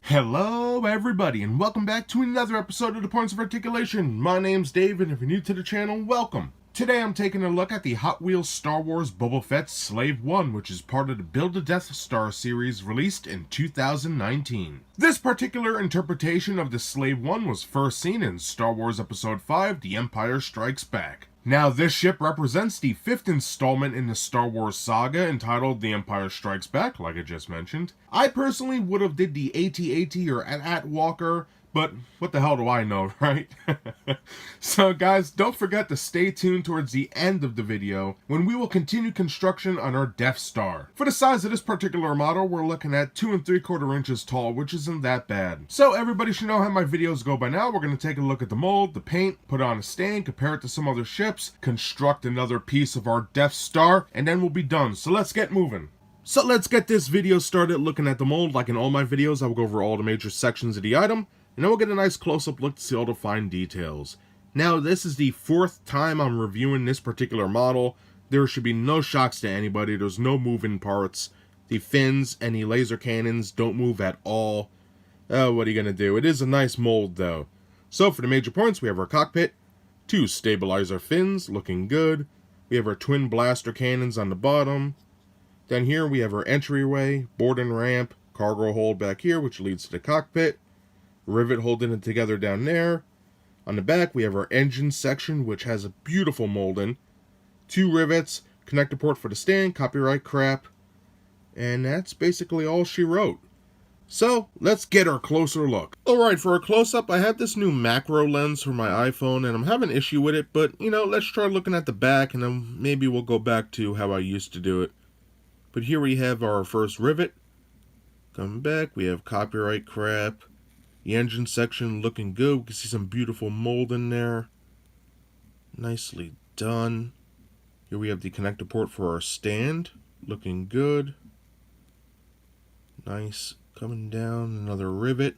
Hello everybody and welcome back to another episode of the Points of Articulation. My name's Dave and if you're new to the channel, welcome. Today I'm taking a look at the Hot Wheels Star Wars Boba Fett Slave 1, which is part of the Build a Death Star series released in 2019. This particular interpretation of the Slave 1 was first seen in Star Wars Episode 5, The Empire Strikes Back. Now, this ship represents the 5th installment in the Star Wars saga entitled The Empire Strikes Back, like I just mentioned. I personally would have did the AT-AT or AT-AT Walker, but what the hell do I know, right? So guys, don't forget to stay tuned towards the end of the video when we will continue construction on our Death Star. For the size of this particular model, we're looking at 2 3/4 inches tall, which isn't that bad. So everybody should know how my videos go by now. We're going to take a look at the mold, the paint, put on a stand, compare it to some other ships, construct another piece of our Death Star, and then we'll be done. So let's get moving. So let's get this video started looking at the mold. Like in all my videos, I will go over all the major sections of the item, and then we'll get a nice close-up look to see all the fine details. Now, this is the 4th time I'm reviewing this particular model. There should be no shocks to anybody. There's no moving parts. The fins and the laser cannons don't move at all. What are you going to do? It is a nice mold, though. So, for the major points, we have our cockpit, 2 stabilizer fins, looking good. We have our twin blaster cannons on the bottom. Then here we have our entryway, boarding ramp, cargo hold back here, which leads to the cockpit. Rivet holding it together down there. On the back we have our engine section, which has a beautiful molding. 2 rivets, connector port for the stand, copyright crap, and that's basically all she wrote. So let's get our closer look. Alright, for a close-up, I have this new macro lens for my iPhone and I'm having an issue with it, but let's try looking at the back and then maybe we'll go back to how I used to do it. But here we have our first rivet. Coming back, we have copyright crap. The engine section looking good. We can see some beautiful mold in there. Nicely done. Here we have the connector port for our stand. Looking good. Nice. Coming down, another rivet.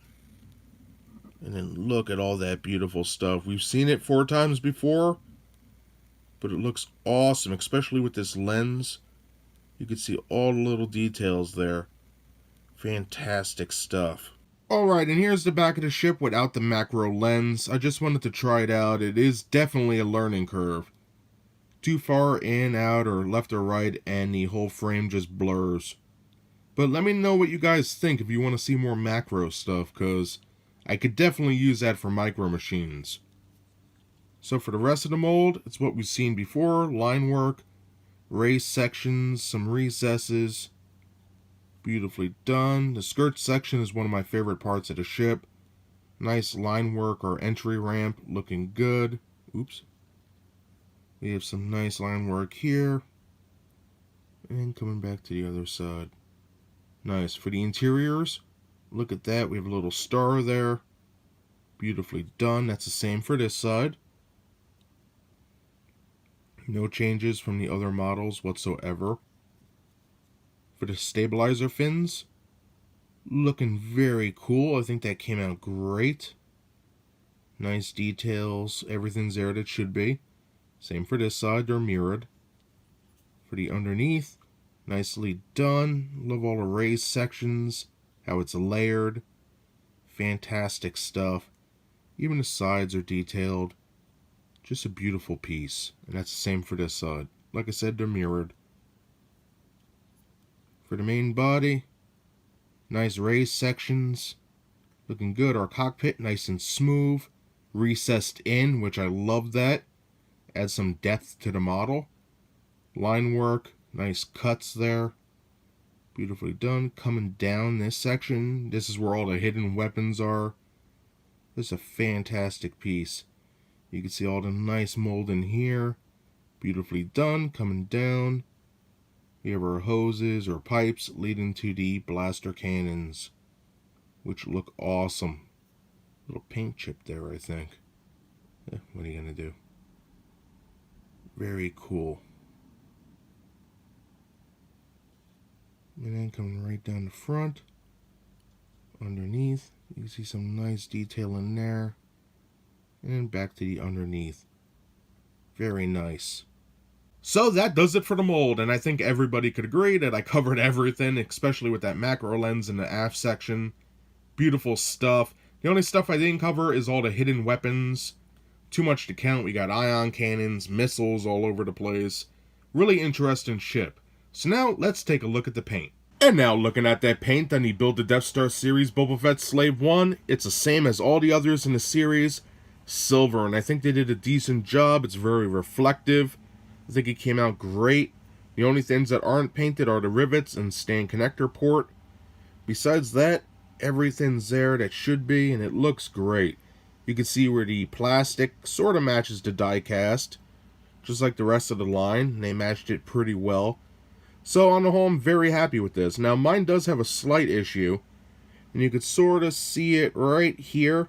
And then look at all that beautiful stuff. We've seen it 4 times before, but it looks awesome, especially with this lens. You can see all the little details there. Fantastic stuff. Alright, and here's the back of the ship without the macro lens. I just wanted to try it out. It is definitely a learning curve. Too far in, out, or left or right, and the whole frame just blurs. But let me know what you guys think if you want to see more macro stuff, because I could definitely use that for micro machines. So for the rest of the mold, it's what we've seen before. Line work, raised sections, some recesses. Beautifully done. The skirt section is one of my favorite parts of the ship. Nice line work or entry ramp, looking good. Oops. We have some nice line work here. And coming back to the other side. Nice. For the interiors, look at that. We have a little star there. Beautifully done. That's the same for this side. No changes from the other models whatsoever. For the stabilizer fins, looking very cool. I think that came out great. Nice details. Everything's there that it should be. Same for this side. They're mirrored. For the underneath, nicely done. Love all the raised sections. How it's layered. Fantastic stuff. Even the sides are detailed. Just a beautiful piece. And that's the same for this side. Like I said, they're mirrored. For the main body, nice raised sections, looking good. Our cockpit, nice and smooth, recessed in, which I love that. Adds some depth to the model. Line work, nice cuts there. Beautifully done. Coming down this section, this is where all the hidden weapons are. This is a fantastic piece. You can see all the nice mold in here. Beautifully done. Coming down. We have our hoses or pipes leading to the blaster cannons, which look awesome. Little paint chip there, I think. What are you going to do? Very cool. And then coming right down the front, underneath, you can see some nice detail in there. And then back to the underneath. Very nice. So that does it for the mold, and I think everybody could agree that I covered everything, especially with that macro lens in the aft section. Beautiful stuff. The only stuff I didn't cover is all the hidden weapons. Too much to count. We got ion cannons, missiles all over the place. Really interesting ship. So now let's take a look at the paint. And now looking at that paint on the Build the Death Star series Boba Fett Slave 1, it's the same as all the others in the series. Silver, and I think they did a decent job. It's very reflective. I think it came out great. The only things that aren't painted are the rivets and stand connector port. Besides that, everything's there that should be, and it looks great. You can see where the plastic sort of matches the die cast, just like the rest of the line. They matched it pretty well. So on the whole, I'm very happy with this. Now mine does have a slight issue, and you could sort of see it right here.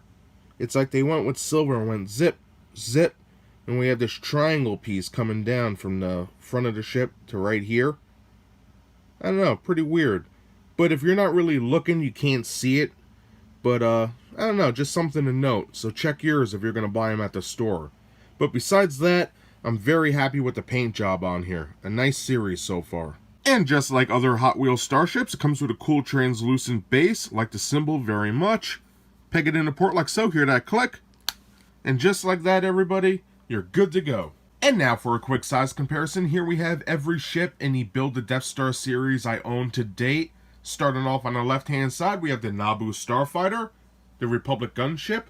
It's like they went with silver and went zip, zip, and we have this triangle piece coming down from the front of the ship to right here. I don't know, pretty weird. But if you're not really looking, you can't see it. But, I don't know, just something to note. So check yours if you're going to buy them at the store. But besides that, I'm very happy with the paint job on here. A nice series so far. And just like other Hot Wheels Starships, it comes with a cool translucent base. Like the symbol very much. Peg it in the port like so, hear that click. And just like that, everybody, you're good to go. And now for a quick size comparison, here we have every ship in the Build the Death Star series I own to date. Starting off on the left-hand side, we have the Naboo Starfighter, the Republic Gunship,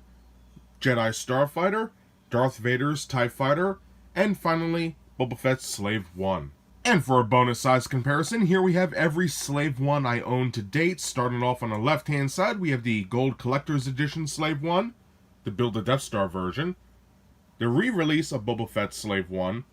Jedi Starfighter, Darth Vader's TIE Fighter, and finally, Boba Fett's Slave 1. And for a bonus size comparison, here we have every Slave 1 I own to date. Starting off on the left-hand side, we have the Gold Collector's Edition Slave 1, the Build the Death Star version, the re-release of Boba Fett's Slave 1,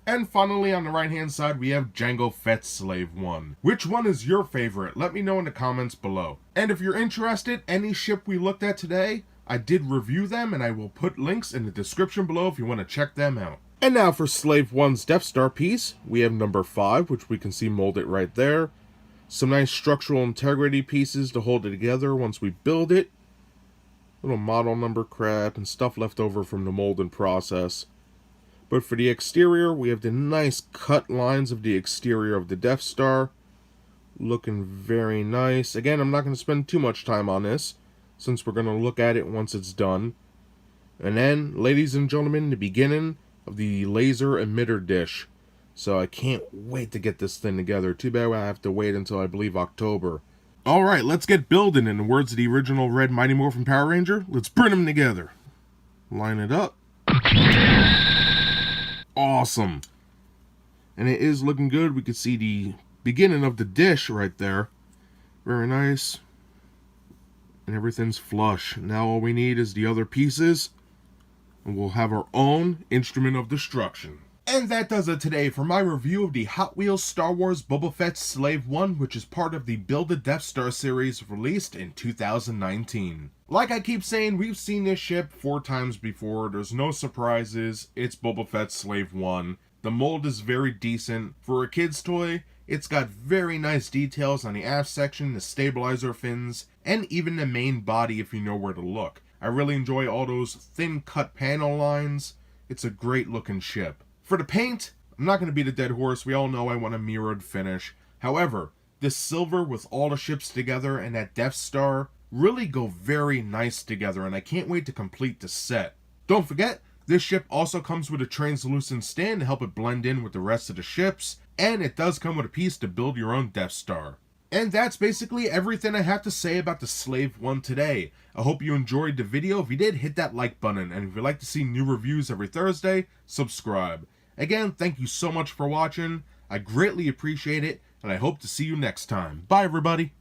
and finally on the right-hand side, we have Jango Fett's Slave 1. Which one is your favorite? Let me know in the comments below. And if you're interested, any ship we looked at today, I did review them, and I will put links in the description below if you want to check them out. And now for Slave 1's Death Star piece, we have number 5, which we can see molded right there. Some nice structural integrity pieces to hold it together once we build it. Little model number crap and stuff left over from the molding process. But for the exterior, we have the nice cut lines of the exterior of the Death Star. Looking very nice. Again, I'm not going to spend too much time on this, since we're going to look at it once it's done. And then, ladies and gentlemen, the beginning of the laser emitter dish. So I can't wait to get this thing together. Too bad I have to wait until I believe October. Alright, let's get building. In the words of the original Red Mighty Morphin Power Ranger, let's bring them together. Line it up. Awesome. And it is looking good. We can see the beginning of the dish right there. Very nice. And everything's flush. Now all we need is the other pieces. And we'll have our own instrument of destruction. And that does it today for my review of the Hot Wheels Star Wars Boba Fett Slave 1, which is part of the Build the Death Star series released in 2019. Like I keep saying, we've seen this ship 4 times before, there's no surprises, it's Boba Fett Slave 1. The mold is very decent. For a kid's toy, it's got very nice details on the aft section, the stabilizer fins, and even the main body if you know where to look. I really enjoy all those thin cut panel lines. It's a great looking ship. For the paint, I'm not going to beat a dead horse. We all know I want a mirrored finish. However, this silver with all the ships together and that Death Star really go very nice together, and I can't wait to complete the set. Don't forget, this ship also comes with a translucent stand to help it blend in with the rest of the ships, and it does come with a piece to build your own Death Star. And that's basically everything I have to say about the Slave 1 today. I hope you enjoyed the video. If you did, hit that like button, and if you'd like to see new reviews every Thursday, subscribe. Again, thank you so much for watching. I greatly appreciate it, and I hope to see you next time. Bye, everybody.